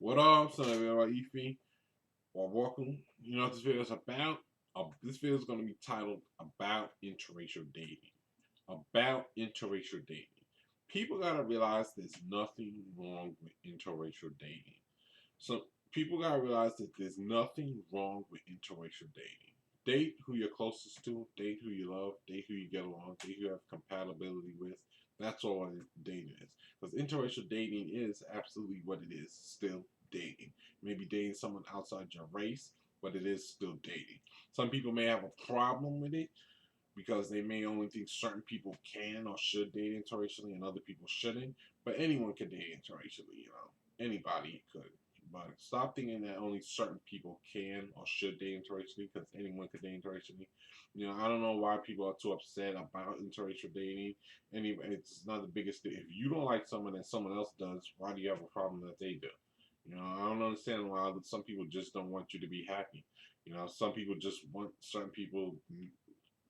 What up, son? Everybody, Efi, or welcome. You know what this video is about? This video is going to be titled "About Interracial Dating." About interracial dating. People gotta realize there's nothing wrong with interracial dating. So people gotta realize that there's nothing wrong with interracial dating. Date who you're closest to, date who you love, date who you get along, date who you have compatibility with. That's all dating is. Because interracial dating is absolutely what it is, still dating. Maybe dating someone outside your race, but it is still dating. Some people may have a problem with it because they may only think certain people can or should date interracially and other people shouldn't. But anyone can date interracially, anybody could. But stop thinking that only certain people can or should date interracially because anyone could date interracially. I don't know why people are too upset about interracial dating. Anyway, it's not the biggest thing. If you don't like someone that someone else does, why do you have a problem that they do? I don't understand why some people just don't want you to be happy. Some people just want certain people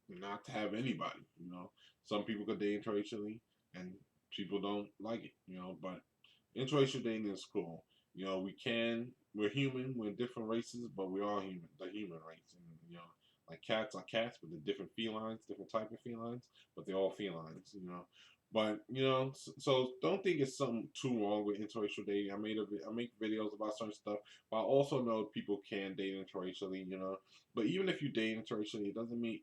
not to have anybody. Some people could date interracially, and people don't like it. But interracial dating is cool. We're human, we're different races, but we're all human, the human race. And, like cats are cats, but they're different felines, different type of felines, but they're all felines. But so don't think it's something too wrong with interracial dating. I make videos about certain stuff, but I also know people can date interracially. But even if you date interracially, it doesn't mean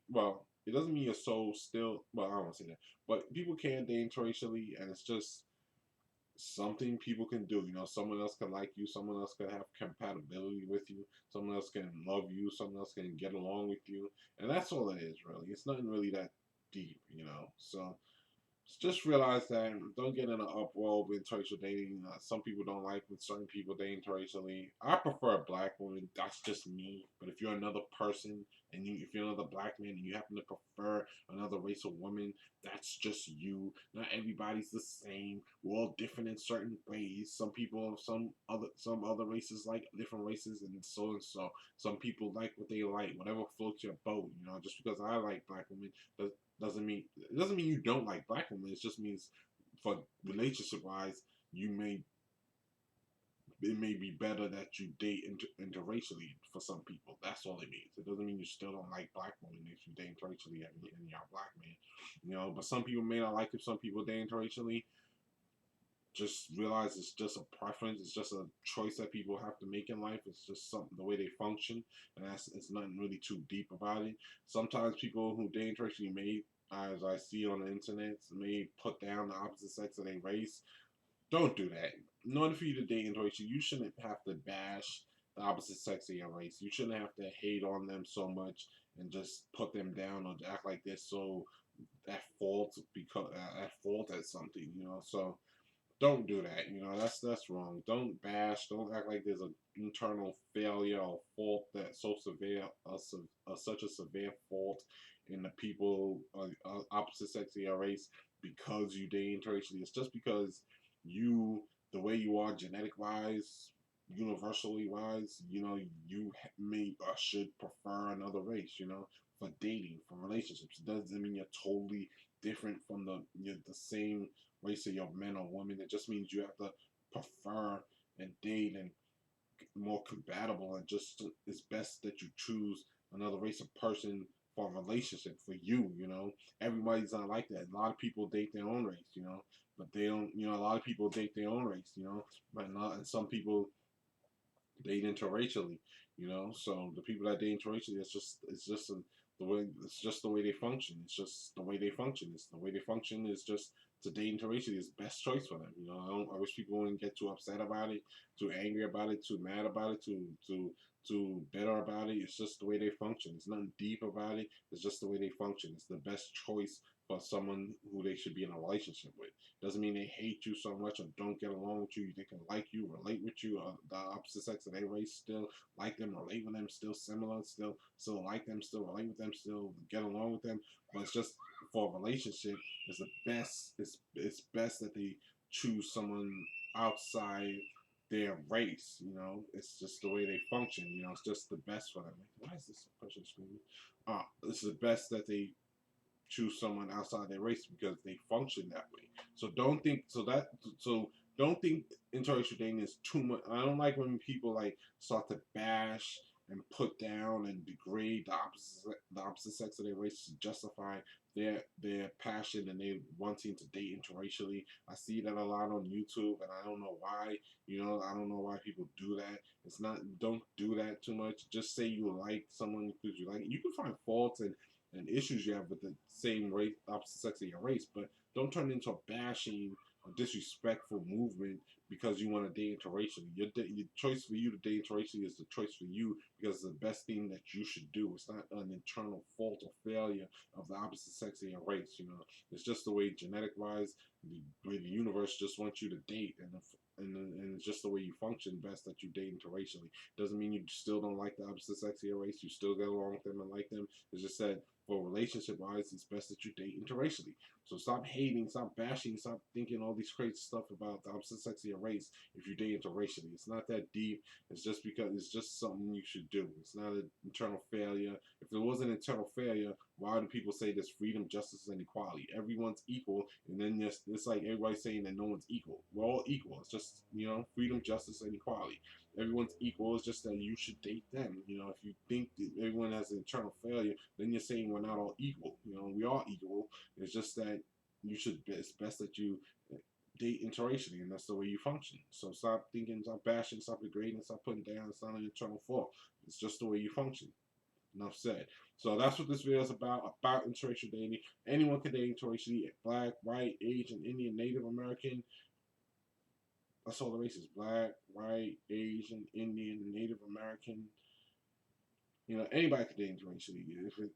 your soul still. Well, I don't want to say that, but people can date interracially, and it's just something people can do. Someone else can like you, someone else can have compatibility with you, someone else can love you, someone else can get along with you, and that's all it is really. It's nothing really that deep. So just realize that. Don't get in an uproar with interracial dating. Some people don't like when certain people date interracially. I prefer a black woman. That's just me. But if you're another person and if you're another black man and you happen to prefer another race of woman, that's just you. Not everybody's the same. We're all different in certain ways. Some people, some other races like different races, and so and so. Some people like what they like. Whatever floats your boat. Just because I like black women doesn't mean you don't like black women. It just means for relationship wise, you may it may be better that you date interracially for some people. That's all it means. It doesn't mean you still don't like black women if you date interracially and you're a black man. But some people may not like if some people date interracially. Just realize it's just a preference. It's just a choice that people have to make in life. It's just something the way they function, and it's nothing really too deep about it. Sometimes people who date interracially may, as I see on the internet, may put down the opposite sex of their race. Don't do that. In order for you to date interracial, you shouldn't have to bash the opposite sex of your race. You shouldn't have to hate on them so much and just put them down or act like they're so at fault because at fault at something. So don't do that. That's wrong. Don't bash. Don't act like there's an internal failure or fault that's so severe, such a severe fault in the people opposite sex of your race because you date interracially. It's just because you, the way you are genetic wise, universally wise, you may or should prefer another race. For dating, for relationships. It doesn't mean you're totally different from the same race of your men or women. It just means you have to prefer and date and more compatible, and just it's best that you choose another race of person for a relationship for you. Everybody's not like that. A lot of people date their own race, but they don't. A lot of people date their own race, but not. And some people date interracially, So the people that date interracially, it's just the way they function. It's just the way they function. It's the way they function is just to date interracially is best choice for them. I wish people wouldn't get too upset about it, too angry about it, too mad about it, too bitter about it. It's just the way they function. It's nothing deep about it. It's just the way they function. It's the best choice for someone who they should be in a relationship with. Doesn't mean they hate you so much or don't get along with you. They can like you, relate with you. The opposite sex of their race still like them, relate with them, still similar, still like them, still relate with them, still get along with them. But it's just for a relationship, it's the best. It's best that they choose someone outside their race. It's just the way they function. It's just the best for them. Why is this person screaming? It's the best that they choose someone outside their race because they function that way. So don't think so don't think interracial dating is too much. I don't like when people like start to bash and put down and degrade the opposite sex of their race to justify their passion and they wanting to date interracially. I see that a lot on YouTube, and I don't know why. I don't know why people do that. It's not. Don't do that too much. Just say you like someone because you like it. You can find faults and issues you have with the same race, opposite sex of your race, but don't turn it into a bashing or disrespectful movement because you want to date interracially. Your choice for you to date interracially is the choice for you because it's the best thing that you should do. It's not an internal fault or failure of the opposite sex of your race. It's just the way genetic wise, the way the universe just wants you to date, and it's just the way you function best that you date interracially. Doesn't mean you still don't like the opposite sex of your race. You still get along with them and like them. It's just that for relationship wise, it's best that you date interracially. So stop hating, stop bashing, stop thinking all these crazy stuff about the opposite sex of your race if you date interracially. It's not that deep. It's just because it's just something you should do. It's not an internal failure. If there was an internal failure, why do people say there's freedom, justice, and equality? Everyone's equal, and then it's like everybody saying that no one's equal. We're all equal. It's just freedom, justice, and equality. Everyone's equal. It's just that you should date them. If you think that everyone has an internal failure, then you're saying we're not all equal. We are equal. It's just that it's best that you date interracially, and that's the way you function. So stop thinking, stop bashing, stop degrading, stop putting down. It's not an internal fault. It's just the way you function. Enough said. So that's what this video is about interracial dating. Anyone can date interracially, black, white, Asian, Indian, Native American. That's all the races: black, white, Asian, Indian, Native American. Anybody can date interracially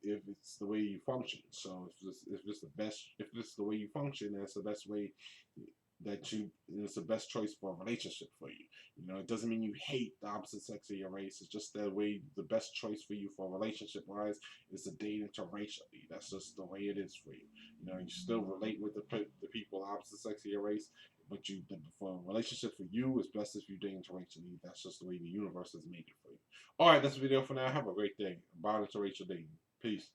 if it's the way you function. So if it's the way you function, that's the best way it's the best choice for a relationship for you. It doesn't mean you hate the opposite sex of your race. It's just the best choice for you for a relationship wise is to date interracially. That's just the way it is for you. You still relate with the people opposite sex of your race, but for a relationship for you, it's best if you date interracially. That's just the way the universe has made it for you. All right, that's the video for now. Have a great day. About interracial dating. Peace.